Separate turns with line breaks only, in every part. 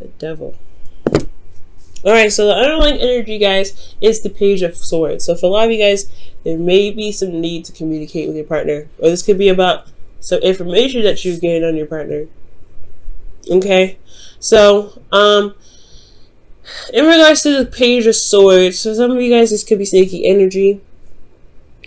The devil. Alright, so the underlying energy, guys, is the Page of Swords. So for a lot of you guys, there may be some need to communicate with your partner. Or this could be about some information that you've gained on your partner. Okay? So, in regards to the Page of Swords, so some of you guys, this could be sneaky energy.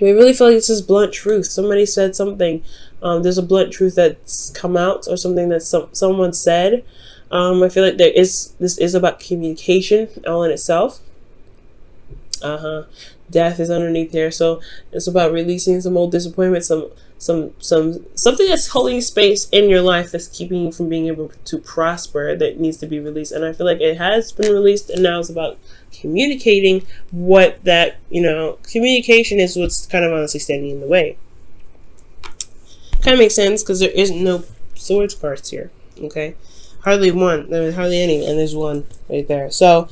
We really feel like this is blunt truth. Somebody said something. There's a blunt truth that's come out, or something that someone said. I feel like this is about communication all in itself. Death is underneath there, so it's about releasing some old disappointment, something that's holding space in your life that's keeping you from being able to prosper, that needs to be released. And I feel like it has been released, and now it's about communicating what that, communication is what's kind of honestly standing in the way. Kind of makes sense because there is no swords cards here. Okay, hardly one. There's hardly any, and there's one right there. So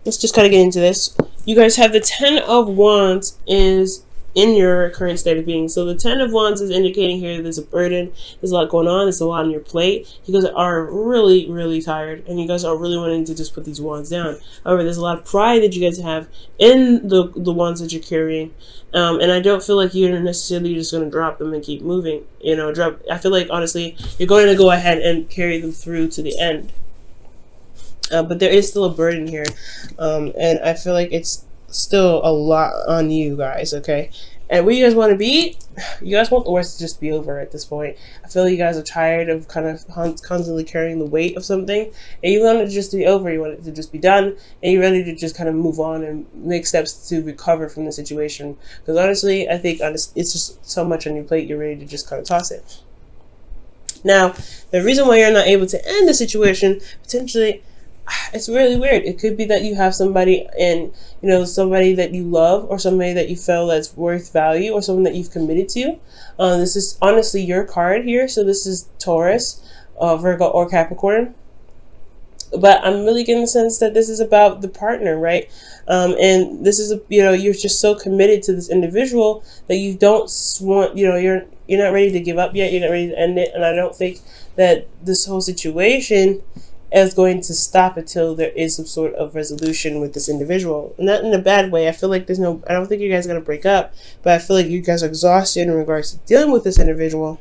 let's just kind of get into this. You guys have the Ten of Wands is in your current state of being. So the Ten of Wands is indicating here there's a burden, there's a lot going on, there's a lot on your plate. You guys are really, really tired, and you guys are really wanting to just put these wands down. However, there's a lot of pride that you guys have in the wands that you're carrying. And I don't feel like you're necessarily just going to drop them and keep moving. I feel like, honestly, you're going to go ahead and carry them through to the end. But there is still a burden here. And I feel like it's still a lot on you guys, okay? And where you guys want to be, you guys want the worst to just be over at this point. I feel like you guys are tired of kind of constantly carrying the weight of something, and you want it to just be over, you want it to just be done, and you're ready to just kind of move on and make steps to recover from the situation. Because honestly, I think it's just so much on your plate, you're ready to just kind of toss it. Now, the reason why you're not able to end the situation, potentially, it's really weird. It could be that you have somebody somebody that you love, or somebody that you feel that's worth value, or someone that you've committed to. This is honestly your card here. So this is Taurus, Virgo, or Capricorn. But I'm really getting the sense that this is about the partner, right? And this is you're just so committed to this individual that you don't want, you're not ready to give up yet. You're not ready to end it. And I don't think that this whole situation is going to stop until there is some sort of resolution with this individual. Not in a bad way. I feel like I don't think you guys are going to break up, but I feel like you guys are exhausted in regards to dealing with this individual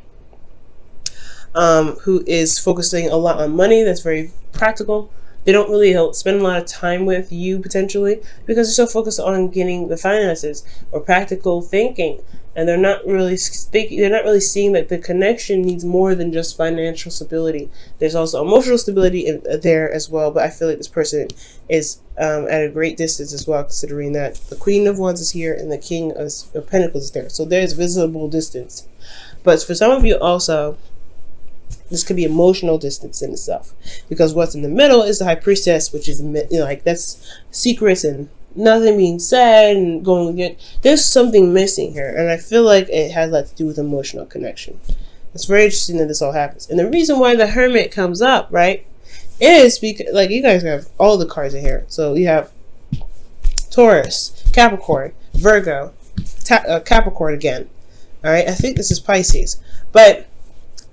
who is focusing a lot on money. That's very practical. They don't really spend a lot of time with you, potentially, because they're so focused on getting the finances or practical thinking. And they're not really seeing that the connection needs more than just financial stability. There's also emotional stability there as well. But I feel like this person is at a great distance as well, considering that the Queen of Wands is here and the King of Pentacles is there. So there's visible distance. But for some of you also, this could be emotional distance in itself, because what's in the middle is the High Priestess, which is that's secrets and nothing being said and going again. There's something missing here, and I feel like it has a lot to do with emotional connection. It's very interesting that this all happens. And the reason why the Hermit comes up, right, is because, you guys have all the cards in here. So you have Taurus, Capricorn, Virgo, Capricorn again. All right, I think this is Pisces, but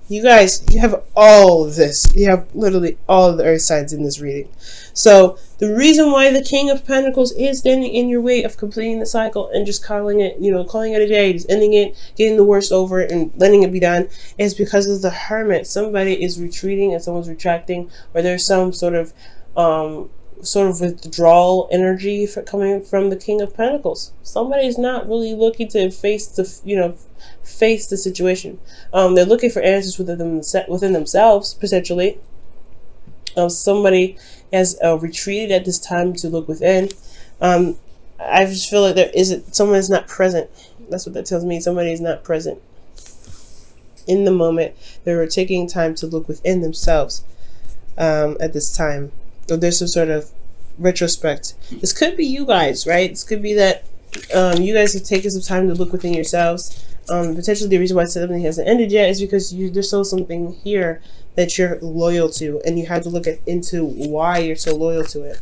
you guys, you have all of this. You have literally all of the earth signs in this reading. So the reason why the King of Pentacles is standing in your way of completing the cycle and just calling it a day, just ending it, getting the worst over it, and letting it be done, is because of the Hermit. Somebody is retreating and someone's retracting, or there's some sort of withdrawal energy coming from the King of Pentacles. Somebody's not really looking to face the situation. They're looking for answers within themselves, potentially. Somebody has retreated at this time to look within. I just feel like someone is not present. That's what that tells me. Somebody is not present in the moment. They're taking time to look within themselves at this time. So there's some sort of retrospect. This could be you guys, right? This could be that you guys have taken some time to look within yourselves. Potentially the reason why something hasn't ended yet is because there's still something here that you're loyal to, and you have to look into why you're so loyal to it.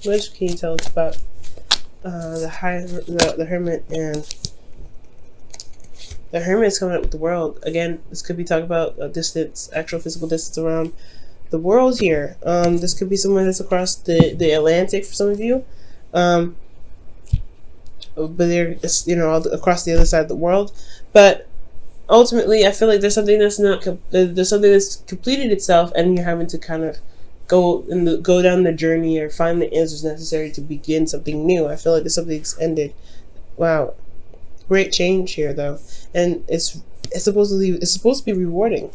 What can you tell us about the Hermit? And the Hermit is coming up with the World again. This could be talking about distance, actual physical distance around the world here. This could be someone that's across the Atlantic for some of you. But they're, you know, across the other side of the world. But ultimately, I feel like there's something that's not there's something that's completed itself, and you're having to kind of go down the journey or find the answers necessary to begin something new. I feel like there's something that's ended. Wow, great change here though, and it's supposed to be rewarding.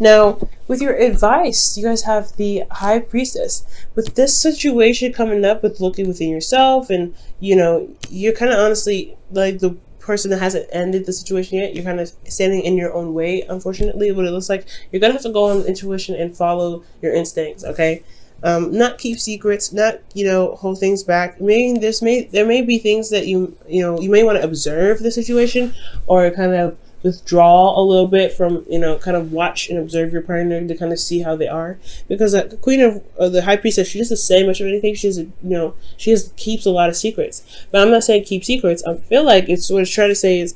Now, with your advice, you guys have the High Priestess. With this situation coming up with looking within yourself, and, you know, you're kind of honestly like the person that hasn't ended the situation yet. You're kind of standing in your own way, unfortunately. What it looks like, you're going to have to go on intuition and follow your instincts, okay? Not keep secrets, not, you know, hold things back. There may be things that you may want to observe the situation, or kind of withdraw a little bit from, you know, kind of watch and observe your partner to kind of see how they are, because the Queen of the High Priestess, she doesn't say much of anything. She doesn't, you know, she just keeps a lot of secrets. But I'm not saying keep secrets. I feel like it's what it's trying to say is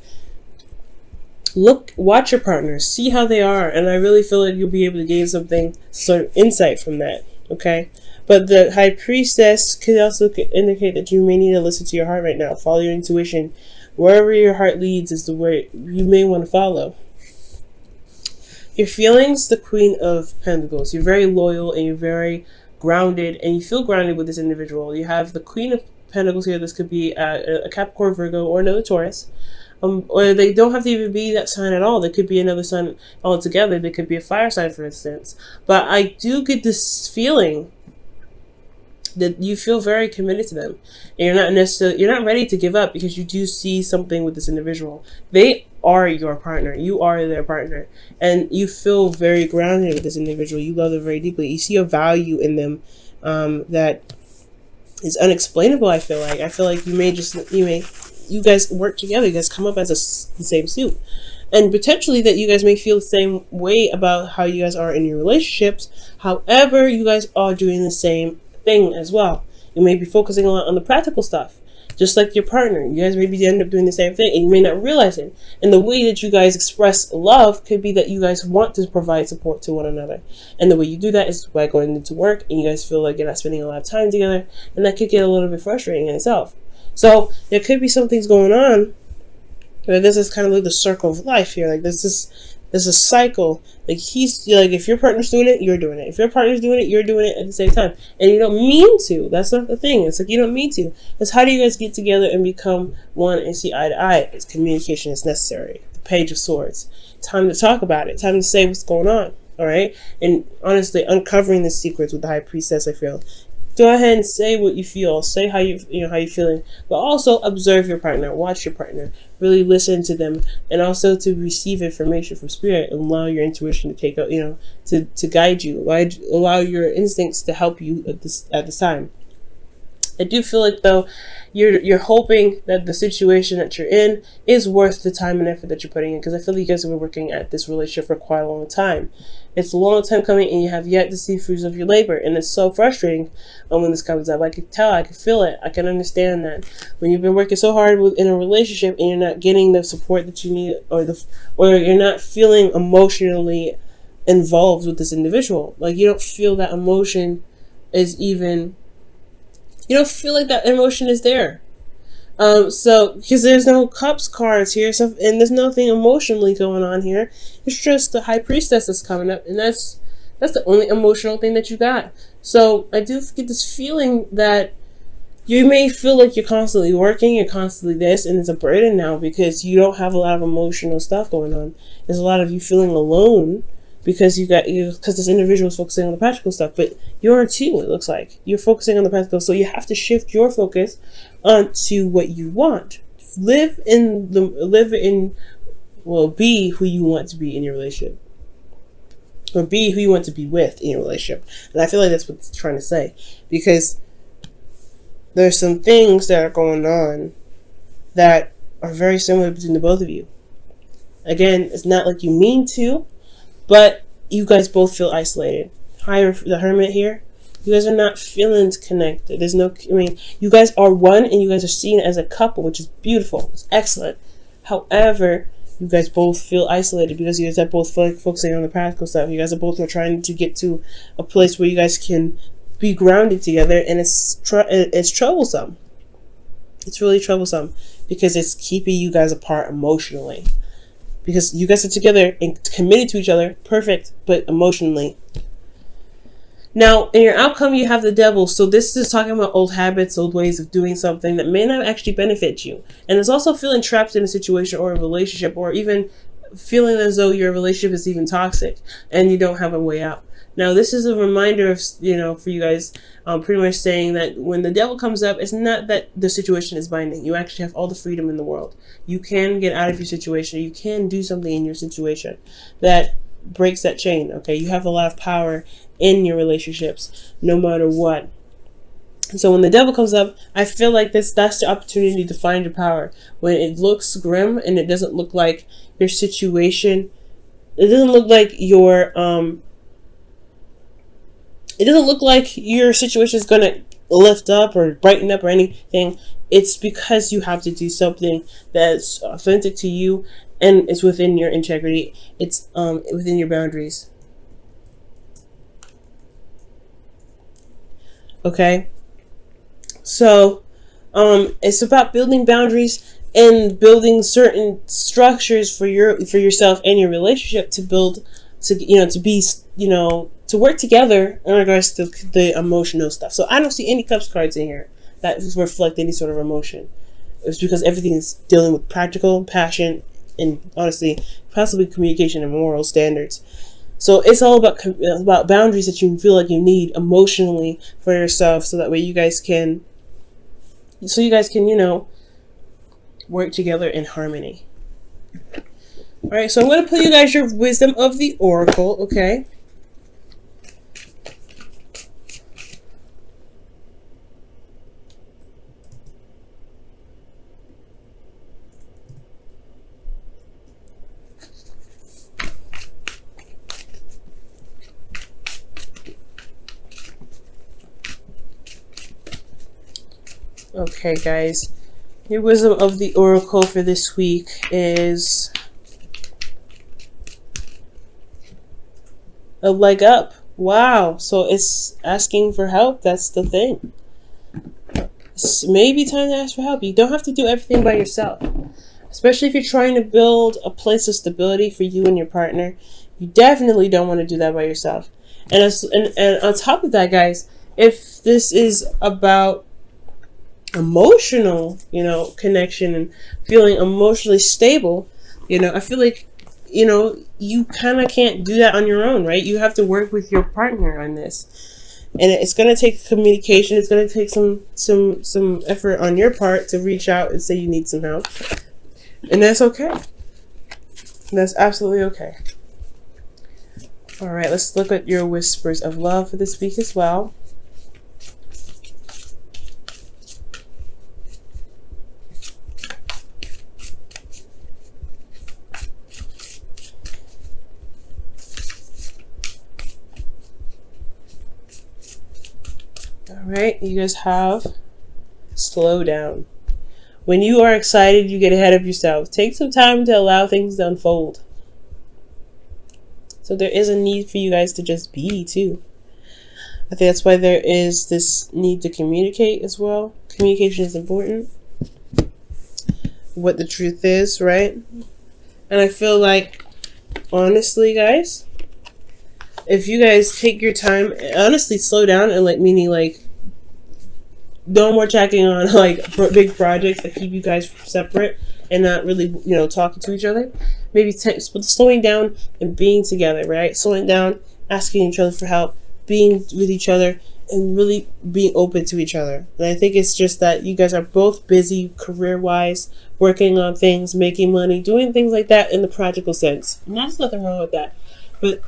watch your partner, see how they are, and I really feel like you'll be able to gain something, sort of insight from that. Okay. But the High Priestess could also indicate that you may need to listen to your heart right now, follow your intuition. Wherever your heart leads is the way you may want to follow. Your feelings, the Queen of Pentacles. You're very loyal and you're very grounded, and you feel grounded with this individual. You have the Queen of Pentacles here. This could be a Capricorn, Virgo, or another Taurus. Or they don't have to even be that sign at all. They could be another sign altogether. They could be a fire sign, for instance. But I do get this feeling that you feel very committed to them, and you're not ready to give up, because you do see something with this individual. They are your partner. You are their partner, and you feel very grounded with this individual. You love them very deeply. You see a value in them that is unexplainable. I feel like you guys work together. You guys come up as the same suit, and potentially that you guys may feel the same way about how you guys are in your relationships. However, you guys are doing the same thing as well. You may be focusing a lot on the practical stuff, just like your partner. You guys maybe end up doing the same thing, and you may not realize it. And the way that you guys express love could be that you guys want to provide support to one another, and the way you do that is by going into work, and you guys feel like you're not spending a lot of time together, and that could get a little bit frustrating in itself. So there could be some things going on. This is kind of like the circle of life here. Like this is a cycle. Like if your partner's doing it, you're doing it. If your partner's doing it, you're doing it at the same time. And you don't mean to. That's not the thing. It's like you don't mean to. It's how do you guys get together and become one and see eye to eye? It's communication is necessary. The Page of Swords. Time to talk about it. Time to say what's going on. All right. And honestly, uncovering the secrets with the High Priestess, I feel. Go ahead and say what you feel. Say how you're feeling, but also observe your partner, watch your partner, really listen to them, and also to receive information from spirit and allow your intuition to take out, to guide you. Allow your instincts to help you at this time. I do feel like though you're hoping that the situation that you're in is worth the time and effort that you're putting in, because I feel like you guys have been working at this relationship for quite a long time. It's a long time coming, and you have yet to see fruits of your labor, and it's so frustrating when this comes up. I can tell, I can feel it, I can understand that when you've been working so hard in a relationship and you're not getting the support that you need, or you're not feeling emotionally involved with this individual. Like you don't feel that emotion is even. You don't feel like that emotion is there. So, because there's no Cups cards here, so, and there's nothing emotionally going on here. It's just the High Priestess that's coming up, and that's the only emotional thing that you got. So, I do get this feeling that you may feel like you're constantly working, you're constantly this, and it's a burden now because you don't have a lot of emotional stuff going on. There's a lot of you feeling alone, because because this individual is focusing on the practical stuff, but you're too, it looks like. You're focusing on the practical, so you have to shift your focus onto what you want. Be who you want to be in your relationship. Or be who you want to be with in your relationship. And I feel like that's what it's trying to say. Because there's some things that are going on that are very similar between the both of you. Again, it's not like you mean to, but you guys both feel isolated. The Hermit here, you guys are not feeling connected. You guys are one, and you guys are seen as a couple, which is beautiful. It's excellent. However, You guys both feel isolated because you guys are both focusing on the practical stuff. You guys are both trying to get to a place where you guys can be grounded together, and it's troublesome. It's really troublesome because it's keeping you guys apart emotionally. Because you guys are together and committed to each other, perfect, but emotionally. Now, in your outcome, you have the devil. So this is talking about old habits, old ways of doing something that may not actually benefit you. And it's also feeling trapped in a situation or a relationship, or even feeling as though your relationship is even toxic and you don't have a way out. Now, this is a reminder of, for you guys, pretty much saying that when the devil comes up, it's not that the situation is binding. You actually have all the freedom in the world. You can get out of your situation. You can do something in your situation that breaks that chain, okay? You have a lot of power in your relationships, no matter what. So when the devil comes up, I feel like that's the opportunity to find your power. When it looks grim and it doesn't look like your situation, it doesn't look like your situation is going to lift up or brighten up or anything. It's because you have to do something that's authentic to you and it's within your integrity. It's within your boundaries. Okay? So, it's about building boundaries and building certain structures for yourself and your relationship to work together in regards to the emotional stuff. So I don't see any cups cards in here that reflect any sort of emotion. It's because everything is dealing with practical, passion, and honestly, possibly communication and moral standards. So it's all about boundaries that you feel like you need emotionally for yourself, so that way you guys can work together in harmony. All right, so I'm going to put you guys your wisdom of the oracle, okay? Okay, guys, your wisdom of the oracle for this week is a leg up. Wow, so it's asking for help. That's the thing. It's maybe time to ask for help. You don't have to do everything by yourself, especially if you're trying to build a place of stability for you and your partner. You definitely don't want to do that by yourself. And on top of that, guys, if this is about emotional, connection and feeling emotionally stable, I feel like, you kind of can't do that on your own, right? You have to work with your partner on this. And it's going to take communication. It's going to take some effort on your part to reach out and say you need some help. And that's okay. That's absolutely okay. All right, let's look at your whispers of love for this week as well. Alright, you guys have slow down. When you are excited, you get ahead of yourself. Take some time to allow things to unfold. So there is a need for you guys to just be, too. I think that's why there is this need to communicate as well. Communication is important. What the truth is, right? And I feel like, honestly, guys, if you guys take your time, honestly, slow down and meaning no more checking on big projects that keep you guys separate and not really, talking to each other. Maybe slowing down and being together, right? Slowing down, asking each other for help, being with each other, and really being open to each other. And I think it's just that you guys are both busy career-wise, working on things, making money, doing things like that in the practical sense. And there's nothing wrong with that. But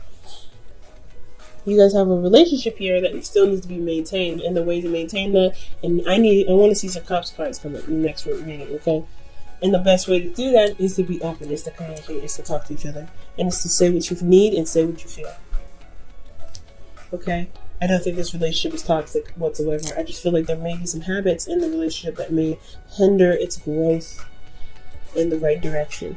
you guys have a relationship here that still needs to be maintained, and the way to maintain that, and I want to see some cups cards come up in the next reading, okay? And the best way to do that is to be open, is to communicate, is to talk to each other, and it's to say what you need and say what you feel. Okay? I don't think this relationship is toxic whatsoever. I just feel like there may be some habits in the relationship that may hinder its growth in the right direction.